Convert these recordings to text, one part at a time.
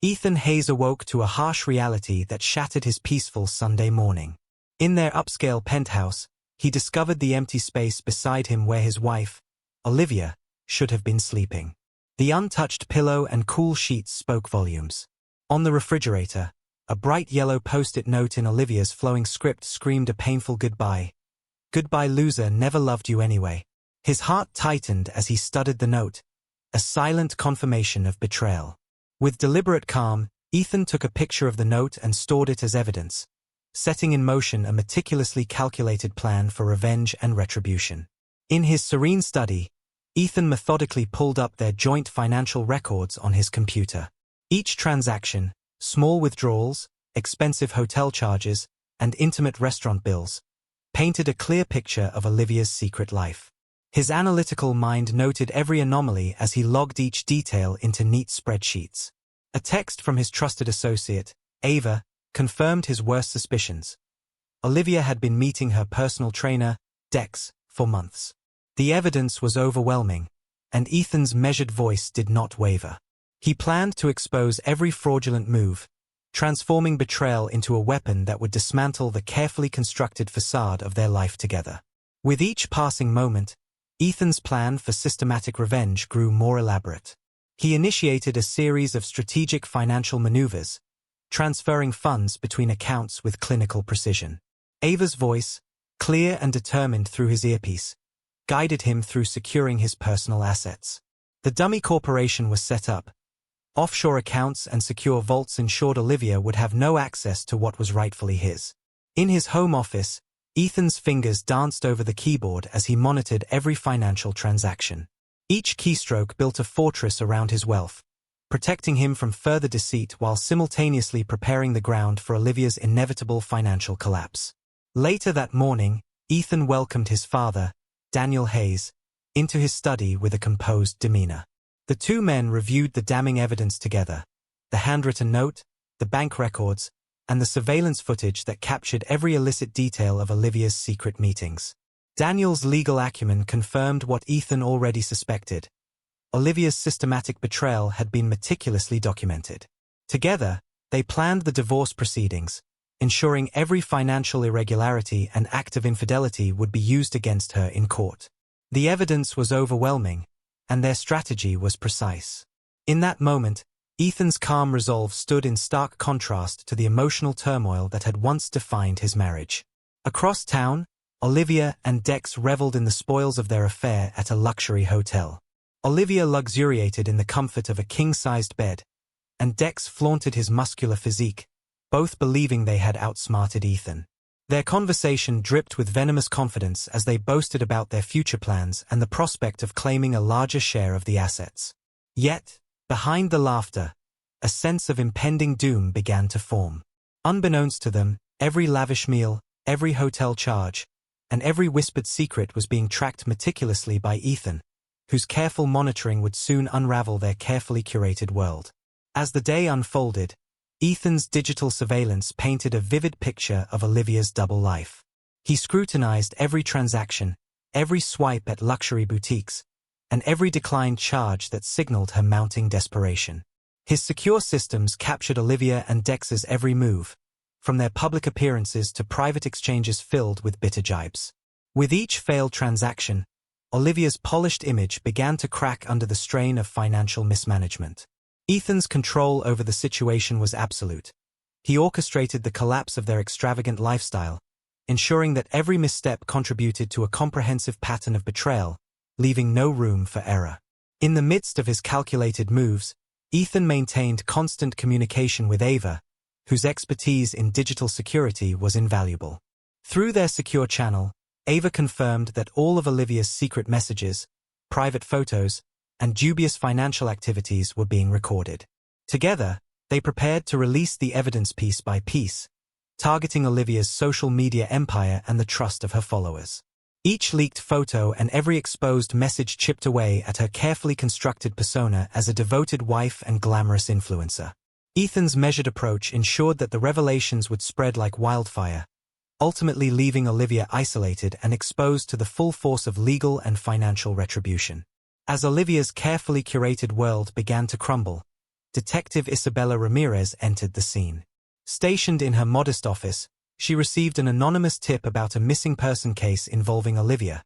Ethan Hayes awoke to a harsh reality that shattered his peaceful Sunday morning. In their upscale penthouse, he discovered the empty space beside him where his wife, Olivia, should have been sleeping. The untouched pillow and cool sheets spoke volumes. On the refrigerator, a bright yellow post-it note in Olivia's flowing script screamed a painful goodbye. "Goodbye, loser, never loved you anyway." His heart tightened as he studied the note, a silent confirmation of betrayal. With deliberate calm, Ethan took a picture of the note and stored it as evidence, setting in motion a meticulously calculated plan for revenge and retribution. In his serene study, Ethan methodically pulled up their joint financial records on his computer. Each transaction, small withdrawals, expensive hotel charges, and intimate restaurant bills, painted a clear picture of Olivia's secret life. His analytical mind noted every anomaly as he logged each detail into neat spreadsheets. A text from his trusted associate, Ava, confirmed his worst suspicions. Olivia had been meeting her personal trainer, Dex, for months. The evidence was overwhelming, and Ethan's measured voice did not waver. He planned to expose every fraudulent move, transforming betrayal into a weapon that would dismantle the carefully constructed facade of their life together. With each passing moment, Ethan's plan for systematic revenge grew more elaborate. He initiated a series of strategic financial maneuvers, transferring funds between accounts with clinical precision. Ava's voice, clear and determined through his earpiece, guided him through securing his personal assets. The dummy corporation was set up. Offshore accounts and secure vaults ensured Olivia would have no access to what was rightfully his. In his home office, Ethan's fingers danced over the keyboard as he monitored every financial transaction. Each keystroke built a fortress around his wealth, protecting him from further deceit while simultaneously preparing the ground for Olivia's inevitable financial collapse. Later that morning, Ethan welcomed his father, Daniel Hayes, into his study with a composed demeanor. The two men reviewed the damning evidence together, the handwritten note, the bank records, and the surveillance footage that captured every illicit detail of Olivia's secret meetings. Daniel's legal acumen confirmed what Ethan already suspected. Olivia's systematic betrayal had been meticulously documented. Together, they planned the divorce proceedings, ensuring every financial irregularity and act of infidelity would be used against her in court. The evidence was overwhelming, and their strategy was precise. In that moment, Ethan's calm resolve stood in stark contrast to the emotional turmoil that had once defined his marriage. Across town, Olivia and Dex reveled in the spoils of their affair at a luxury hotel. Olivia luxuriated in the comfort of a king-sized bed, and Dex flaunted his muscular physique, both believing they had outsmarted Ethan. Their conversation dripped with venomous confidence as they boasted about their future plans and the prospect of claiming a larger share of the assets. Yet, behind the laughter, a sense of impending doom began to form. Unbeknownst to them, every lavish meal, every hotel charge, and every whispered secret was being tracked meticulously by Ethan, whose careful monitoring would soon unravel their carefully curated world. As the day unfolded, Ethan's digital surveillance painted a vivid picture of Olivia's double life. He scrutinized every transaction, every swipe at luxury boutiques, and every declined charge that signaled her mounting desperation. His secure systems captured Olivia and Dex's every move, from their public appearances to private exchanges filled with bitter jibes. With each failed transaction, Olivia's polished image began to crack under the strain of financial mismanagement. Ethan's control over the situation was absolute. He orchestrated the collapse of their extravagant lifestyle, ensuring that every misstep contributed to a comprehensive pattern of betrayal, leaving no room for error. In the midst of his calculated moves, Ethan maintained constant communication with Ava, whose expertise in digital security was invaluable. Through their secure channel, Ava confirmed that all of Olivia's secret messages, private photos, and dubious financial activities were being recorded. Together, they prepared to release the evidence piece by piece, targeting Olivia's social media empire and the trust of her followers. Each leaked photo and every exposed message chipped away at her carefully constructed persona as a devoted wife and glamorous influencer. Ethan's measured approach ensured that the revelations would spread like wildfire, ultimately leaving Olivia isolated and exposed to the full force of legal and financial retribution. As Olivia's carefully curated world began to crumble, Detective Isabella Ramirez entered the scene. Stationed in her modest office, she received an anonymous tip about a missing person case involving Olivia,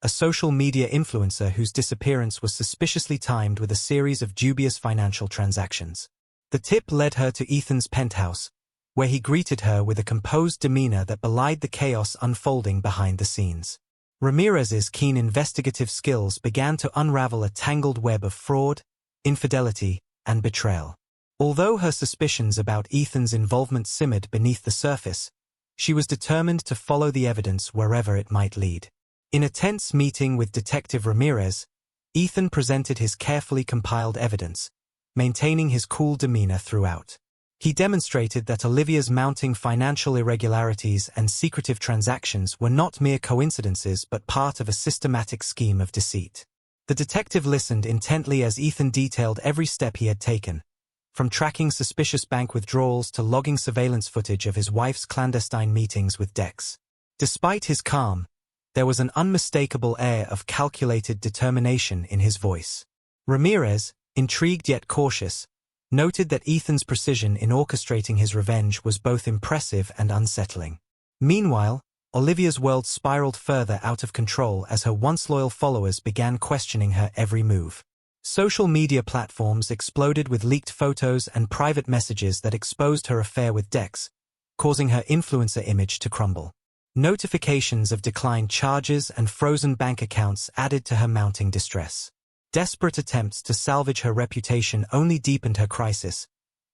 a social media influencer whose disappearance was suspiciously timed with a series of dubious financial transactions. The tip led her to Ethan's penthouse, where he greeted her with a composed demeanor that belied the chaos unfolding behind the scenes. Ramirez's keen investigative skills began to unravel a tangled web of fraud, infidelity, and betrayal. Although her suspicions about Ethan's involvement simmered beneath the surface, she was determined to follow the evidence wherever it might lead. In a tense meeting with Detective Ramirez, Ethan presented his carefully compiled evidence, maintaining his cool demeanor throughout. He demonstrated that Olivia's mounting financial irregularities and secretive transactions were not mere coincidences but part of a systematic scheme of deceit. The detective listened intently as Ethan detailed every step he had taken, from tracking suspicious bank withdrawals to logging surveillance footage of his wife's clandestine meetings with Dex. Despite his calm, there was an unmistakable air of calculated determination in his voice. Ramirez, intrigued yet cautious, noted that Ethan's precision in orchestrating his revenge was both impressive and unsettling. Meanwhile, Olivia's world spiraled further out of control as her once loyal followers began questioning her every move. Social media platforms exploded with leaked photos and private messages that exposed her affair with Dex, causing her influencer image to crumble. Notifications of declined charges and frozen bank accounts added to her mounting distress. Desperate attempts to salvage her reputation only deepened her crisis,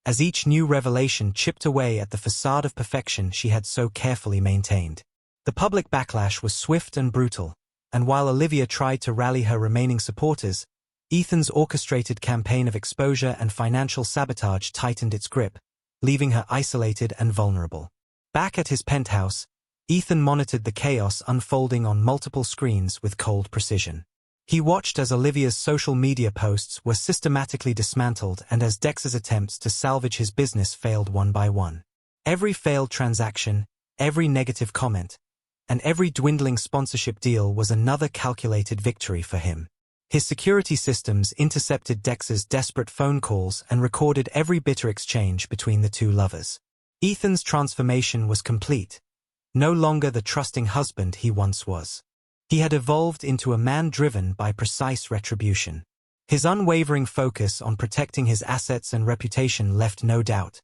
as each new revelation chipped away at the facade of perfection she had so carefully maintained. The public backlash was swift and brutal, and while Olivia tried to rally her remaining supporters, Ethan's orchestrated campaign of exposure and financial sabotage tightened its grip, leaving her isolated and vulnerable. Back at his penthouse, Ethan monitored the chaos unfolding on multiple screens with cold precision. He watched as Olivia's social media posts were systematically dismantled and as Dex's attempts to salvage his business failed one by one. Every failed transaction, every negative comment, and every dwindling sponsorship deal was another calculated victory for him. His security systems intercepted Dex's desperate phone calls and recorded every bitter exchange between the two lovers. Ethan's transformation was complete, no longer the trusting husband he once was. He had evolved into a man driven by precise retribution. His unwavering focus on protecting his assets and reputation left no doubt.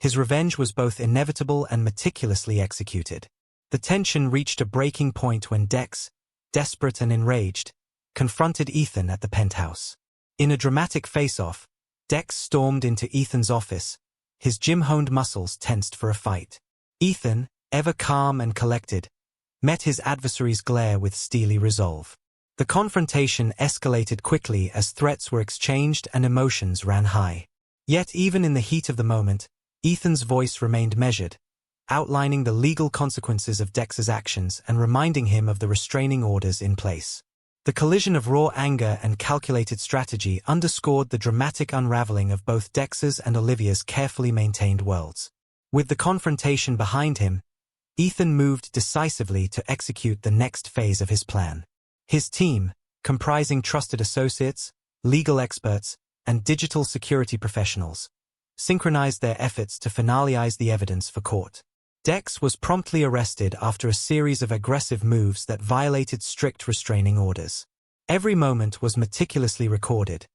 His revenge was both inevitable and meticulously executed. The tension reached a breaking point when Dex, desperate and enraged, confronted Ethan at the penthouse. In a dramatic face-off, Dex stormed into Ethan's office, his gym-honed muscles tensed for a fight. Ethan, ever calm and collected, met his adversary's glare with steely resolve. The confrontation escalated quickly as threats were exchanged and emotions ran high. Yet even in the heat of the moment, Ethan's voice remained measured, outlining the legal consequences of Dex's actions and reminding him of the restraining orders in place. The collision of raw anger and calculated strategy underscored the dramatic unraveling of both Dex's and Olivia's carefully maintained worlds. With the confrontation behind him, Ethan moved decisively to execute the next phase of his plan. His team, comprising trusted associates, legal experts, and digital security professionals, synchronized their efforts to finalize the evidence for court. Dex was promptly arrested after a series of aggressive moves that violated strict restraining orders. Every moment was meticulously recorded.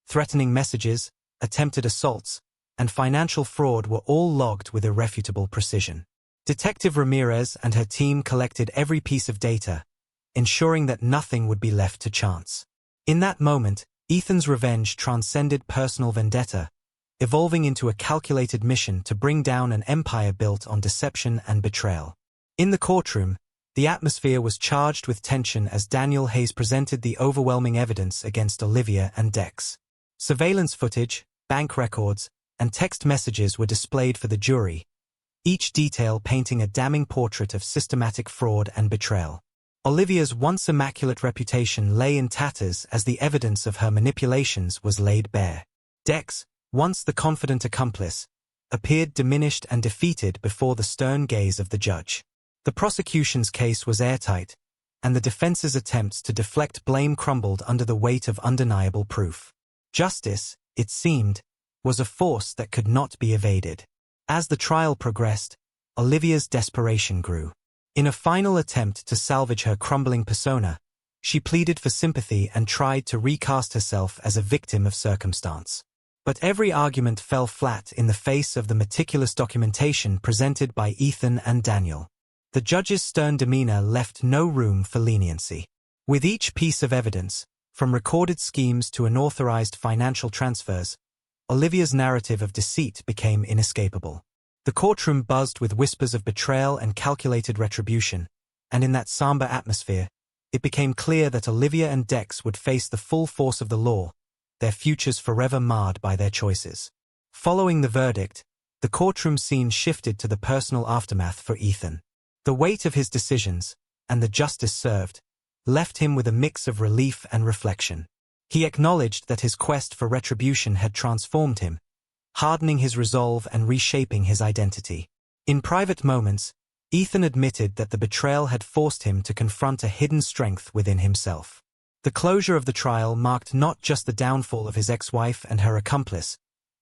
Threatening messages, attempted assaults, and financial fraud were all logged with irrefutable precision. Detective Ramirez and her team collected every piece of data, ensuring that nothing would be left to chance. In that moment, Ethan's revenge transcended personal vendetta, evolving into a calculated mission to bring down an empire built on deception and betrayal. In the courtroom, the atmosphere was charged with tension as Daniel Hayes presented the overwhelming evidence against Olivia and Dex. Surveillance footage, bank records, and text messages were displayed for the jury, each detail painting a damning portrait of systematic fraud and betrayal. Olivia's once immaculate reputation lay in tatters as the evidence of her manipulations was laid bare. Dex, once the confident accomplice, appeared diminished and defeated before the stern gaze of the judge. The prosecution's case was airtight, and the defense's attempts to deflect blame crumbled under the weight of undeniable proof. Justice, it seemed, was a force that could not be evaded. As the trial progressed, Olivia's desperation grew. In a final attempt to salvage her crumbling persona, she pleaded for sympathy and tried to recast herself as a victim of circumstance. But every argument fell flat in the face of the meticulous documentation presented by Ethan and Daniel. The judge's stern demeanor left no room for leniency. With each piece of evidence, from recorded schemes to unauthorized financial transfers, Olivia's narrative of deceit became inescapable. The courtroom buzzed with whispers of betrayal and calculated retribution, and in that somber atmosphere, it became clear that Olivia and Dex would face the full force of the law, their futures forever marred by their choices. Following the verdict, the courtroom scene shifted to the personal aftermath for Ethan. The weight of his decisions, and the justice served, left him with a mix of relief and reflection. He acknowledged that his quest for retribution had transformed him, hardening his resolve and reshaping his identity. In private moments, Ethan admitted that the betrayal had forced him to confront a hidden strength within himself. The closure of the trial marked not just the downfall of his ex-wife and her accomplice,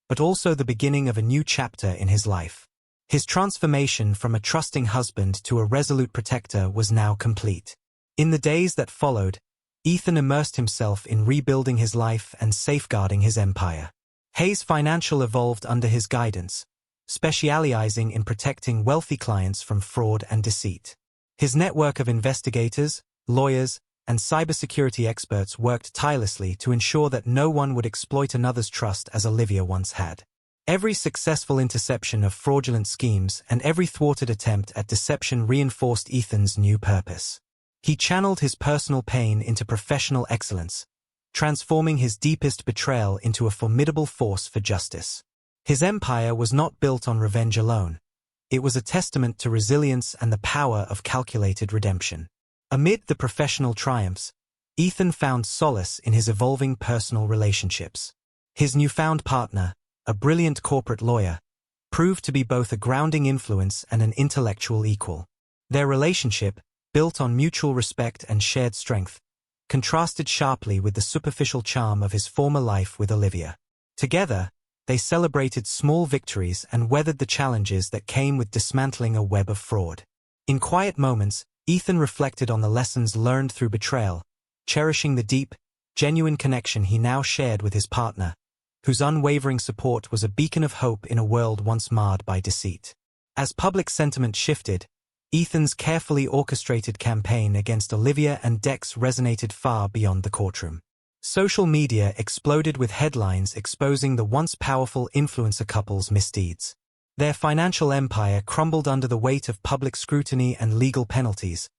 but also the beginning of a new chapter in his life. His transformation from a trusting husband to a resolute protector was now complete. In the days that followed, Ethan immersed himself in rebuilding his life and safeguarding his empire. Hayes Financial evolved under his guidance, specializing in protecting wealthy clients from fraud and deceit. His network of investigators, lawyers, and cybersecurity experts worked tirelessly to ensure that no one would exploit another's trust as Olivia once had. Every successful interception of fraudulent schemes and every thwarted attempt at deception reinforced Ethan's new purpose. He channeled his personal pain into professional excellence, transforming his deepest betrayal into a formidable force for justice. His empire was not built on revenge alone. It was a testament to resilience and the power of calculated redemption. Amid the professional triumphs, Ethan found solace in his evolving personal relationships. His newfound partner, a brilliant corporate lawyer, proved to be both a grounding influence and an intellectual equal. Their relationship, built on mutual respect and shared strength, contrasted sharply with the superficial charm of his former life with Olivia. Together, they celebrated small victories and weathered the challenges that came with dismantling a web of fraud. In quiet moments, Ethan reflected on the lessons learned through betrayal, cherishing the deep, genuine connection he now shared with his partner, whose unwavering support was a beacon of hope in a world once marred by deceit. As public sentiment shifted, Ethan's carefully orchestrated campaign against Olivia and Dex resonated far beyond the courtroom. Social media exploded with headlines exposing the once powerful influencer couple's misdeeds. Their financial empire crumbled under the weight of public scrutiny and legal penalties,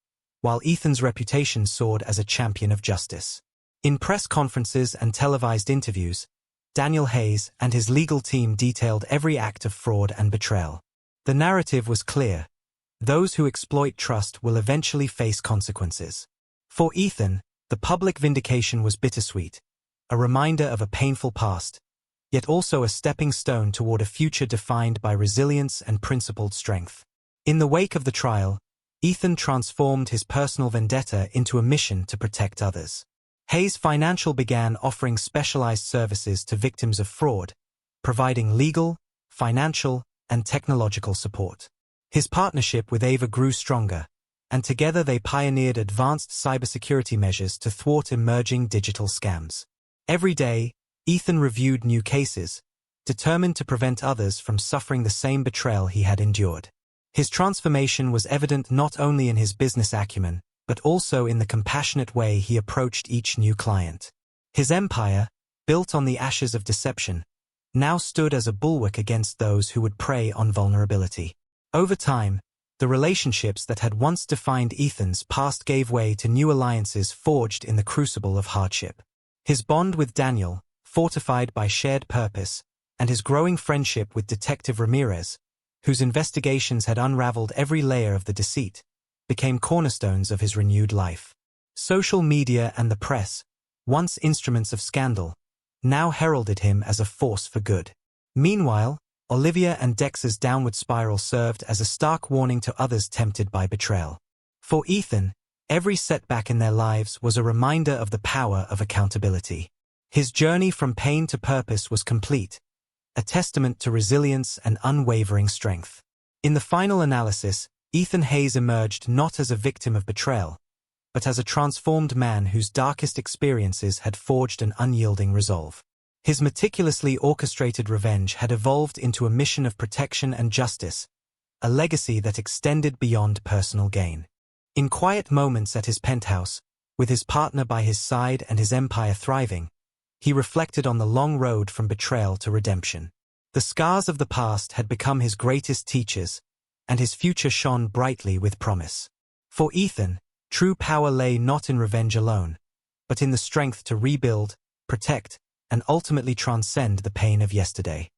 while Ethan's reputation soared as a champion of justice. In press conferences and televised interviews, Daniel Hayes and his legal team detailed every act of fraud and betrayal. The narrative was clear: those who exploit trust will eventually face consequences. For Ethan, the public vindication was bittersweet, a reminder of a painful past, yet also a stepping stone toward a future defined by resilience and principled strength. In the wake of the trial, Ethan transformed his personal vendetta into a mission to protect others. Hayes Financial began offering specialized services to victims of fraud, providing legal, financial, and technological support. His partnership with Ava grew stronger, and together they pioneered advanced cybersecurity measures to thwart emerging digital scams. Every day, Ethan reviewed new cases, determined to prevent others from suffering the same betrayal he had endured. His transformation was evident not only in his business acumen, but also in the compassionate way he approached each new client. His empire, built on the ashes of deception, now stood as a bulwark against those who would prey on vulnerability. Over time, the relationships that had once defined Ethan's past gave way to new alliances forged in the crucible of hardship. His bond with Daniel, fortified by shared purpose, and his growing friendship with Detective Ramirez, whose investigations had unraveled every layer of the deceit, became cornerstones of his renewed life. Social media and the press, once instruments of scandal, now heralded him as a force for good. Meanwhile, Olivia and Dex's downward spiral served as a stark warning to others tempted by betrayal. For Ethan, every setback in their lives was a reminder of the power of accountability. His journey from pain to purpose was complete, a testament to resilience and unwavering strength. In the final analysis, Ethan Hayes emerged not as a victim of betrayal, but as a transformed man whose darkest experiences had forged an unyielding resolve. His meticulously orchestrated revenge had evolved into a mission of protection and justice, a legacy that extended beyond personal gain. In quiet moments at his penthouse, with his partner by his side and his empire thriving, he reflected on the long road from betrayal to redemption. The scars of the past had become his greatest teachers, and his future shone brightly with promise. For Ethan, true power lay not in revenge alone, but in the strength to rebuild, protect, and ultimately transcend the pain of yesterday.